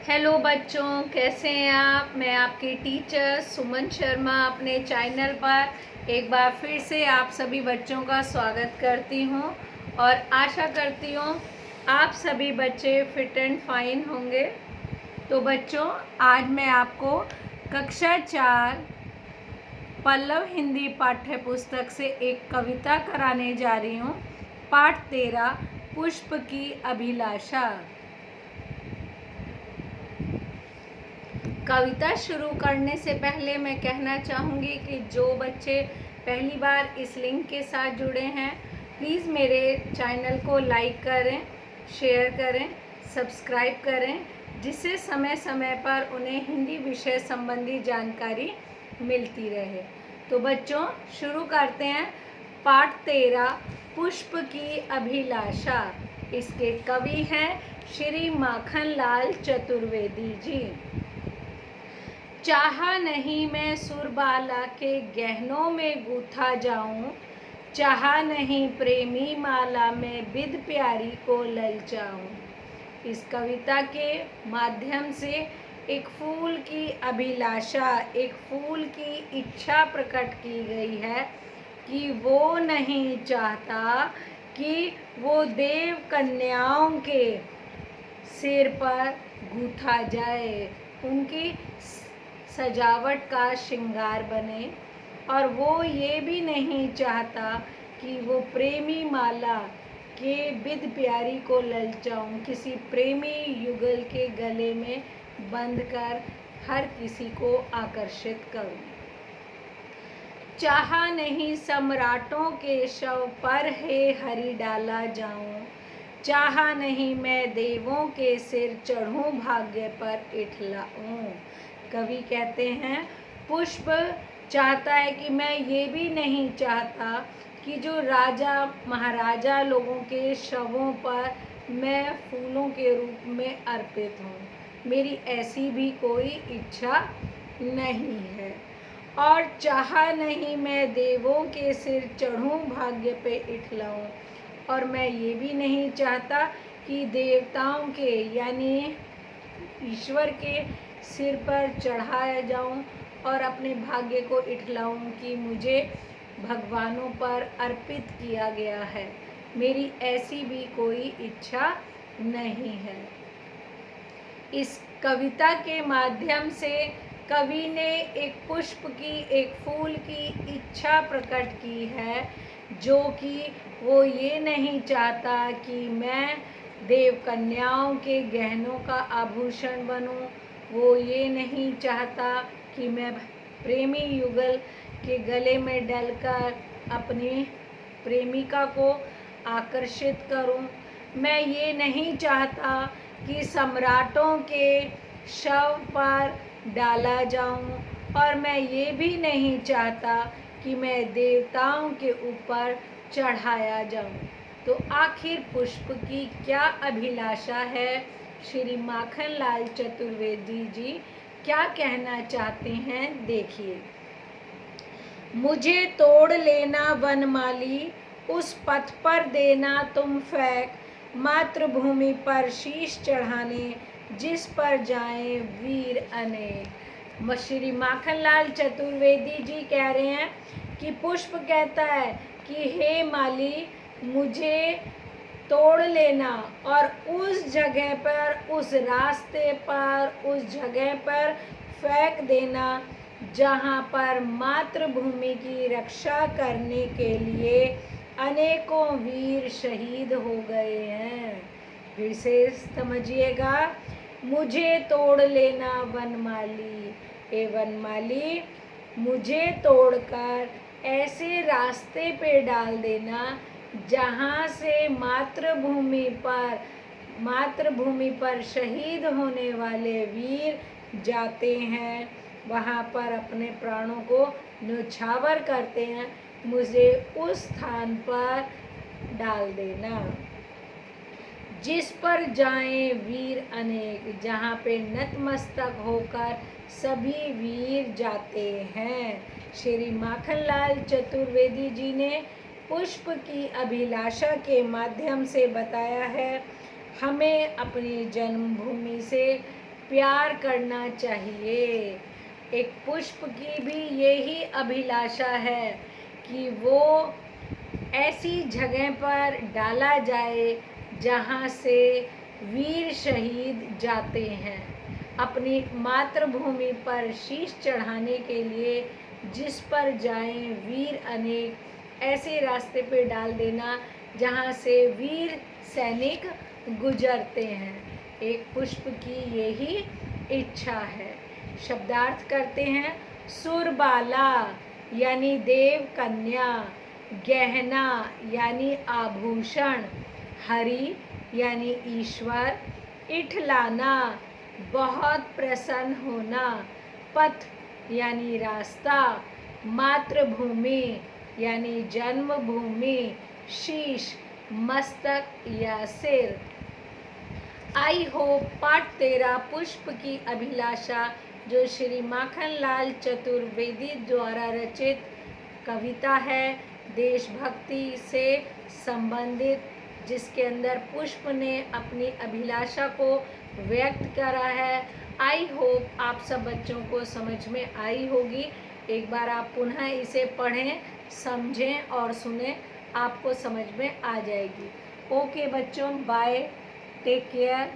Hello बच्चों, कैसे हैं आप। मैं आपकी टीचर सुमन शर्मा अपने चैनल पर एक बार फिर से आप सभी बच्चों का स्वागत करती हूं और आशा करती हूं आप सभी बच्चे फिट एंड फाइन होंगे। तो बच्चों, आज मैं आपको कक्षा 4 पल्लव हिंदी पाठ्य पुस्तक से एक कविता कराने जा रही हूं। पाठ 13 पुष्प की अभिलाषा। कविता शुरू करने से पहले मैं कहना चाहूँगी कि जो बच्चे पहली बार इस लिंक के साथ जुड़े हैं, प्लीज़ मेरे चैनल को लाइक करें, शेयर करें, सब्सक्राइब करें, जिससे समय समय पर उन्हें हिंदी विषय संबंधी जानकारी मिलती रहे। तो बच्चों, शुरू करते हैं। पाठ 13 पुष्प की अभिलाषा। इसके कवि हैं श्री माखनलाल चतुर्वेदी जी। चाहा नहीं मैं सुरबाला के गहनों में गूथा जाऊं, चाहा नहीं प्रेमी माला में बिद प्यारी को ललचाऊं। इस कविता के माध्यम से एक फूल की अभिलाषा, एक फूल की इच्छा प्रकट की गई है कि वो नहीं चाहता कि वो देव कन्याओं के सिर पर गूथा जाए, उनकी सजावट का श्रृंगार बने। और वो ये भी नहीं चाहता कि वो प्रेमी माला के बिद प्यारी को ललचाऊं, किसी प्रेमी युगल के गले में बंध कर हर किसी को आकर्षित करूं। चाहा नहीं सम्राटों के शव पर है हरि डाला जाऊं, चाहा नहीं मैं देवों के सिर चढ़ूं भाग्य पर इठलाऊं। कवि कहते हैं पुष्प चाहता है कि मैं ये भी नहीं चाहता कि जो राजा महाराजा लोगों के शवों पर मैं फूलों के रूप में अर्पित हूँ। मेरी ऐसी भी कोई इच्छा नहीं है। और चाहा नहीं मैं देवों के सिर चढ़ूं भाग्य पे इठलाऊं। और मैं ये भी नहीं चाहता कि देवताओं के यानी ईश्वर के सिर पर चढ़ाया जाऊं और अपने भाग्य को इठलाऊं कि मुझे भगवानों पर अर्पित किया गया है। मेरी ऐसी भी कोई इच्छा नहीं है। इस कविता के माध्यम से कवि ने एक पुष्प की, एक फूल की इच्छा प्रकट की है, जो कि वो ये नहीं चाहता कि मैं देव कन्याओं के गहनों का आभूषण बनूं। वो ये नहीं चाहता कि मैं प्रेमी युगल के गले में डलकर अपनी प्रेमिका को आकर्षित करूं। मैं ये नहीं चाहता कि सम्राटों के शव पर डाला जाऊं। और मैं ये भी नहीं चाहता कि मैं देवताओं के ऊपर चढ़ाया जाऊं। तो आखिर पुष्प की क्या अभिलाषा है? श्री माखनलाल चतुर्वेदी जी क्या कहना चाहते हैं, देखिए। मुझे तोड़ लेना वनमाली, उस पथ पर देना तुम फेंक, मातृभूमि पर शीश चढ़ाने जिस पर जाएं वीर अनेक। श्री माखनलाल चतुर्वेदी जी कह रहे हैं कि पुष्प कहता है कि हे माली, मुझे तोड़ लेना और उस जगह पर, उस रास्ते पर, उस जगह पर फेंक देना जहाँ पर मातृभूमि की रक्षा करने के लिए अनेकों वीर शहीद हो गए हैं। फिर से समझिएगा, मुझे तोड़ लेना वनमाली, ए वनमाली, मुझे तोड़कर ऐसे रास्ते पे डाल देना जहाँ से मातृभूमि पर शहीद होने वाले वीर जाते हैं, वहाँ पर अपने प्राणों को न्यौछावर करते हैं। मुझे उस स्थान पर डाल देना जिस पर जाएं वीर अनेक, जहाँ पे नतमस्तक होकर सभी वीर जाते हैं। श्री माखनलाल चतुर्वेदी जी ने पुष्प की अभिलाषा के माध्यम से बताया है हमें अपनी जन्मभूमि से प्यार करना चाहिए। एक पुष्प की भी यही अभिलाषा है कि वो ऐसी जगह पर डाला जाए जहाँ से वीर शहीद जाते हैं, अपनी मातृभूमि पर शीश चढ़ाने के लिए जिस पर जाएं वीर अनेक, ऐसे रास्ते पे डाल देना जहाँ से वीर सैनिक गुजरते हैं। एक पुष्प की यही इच्छा है। शब्दार्थ करते हैं। सुरबाला यानी देव कन्या, गहना यानी आभूषण, हरि यानी ईश्वर, इठलाना बहुत प्रसन्न होना, पथ यानी रास्ता, मातृभूमि यानी जन्मभूमि, शीश मस्तक या सिर। आई होप पाठ 13 पुष्प की अभिलाषा, जो श्री माखनलाल चतुर्वेदी द्वारा रचित कविता है, देशभक्ति से संबंधित, जिसके अंदर पुष्प ने अपनी अभिलाषा को व्यक्त करा है। आई होप आप सब बच्चों को समझ में आई होगी। एक बार आप पुनः इसे पढ़ें, समझें और सुनें, आपको समझ में आ जाएगी। ओके बच्चों, बाय, टेक केयर।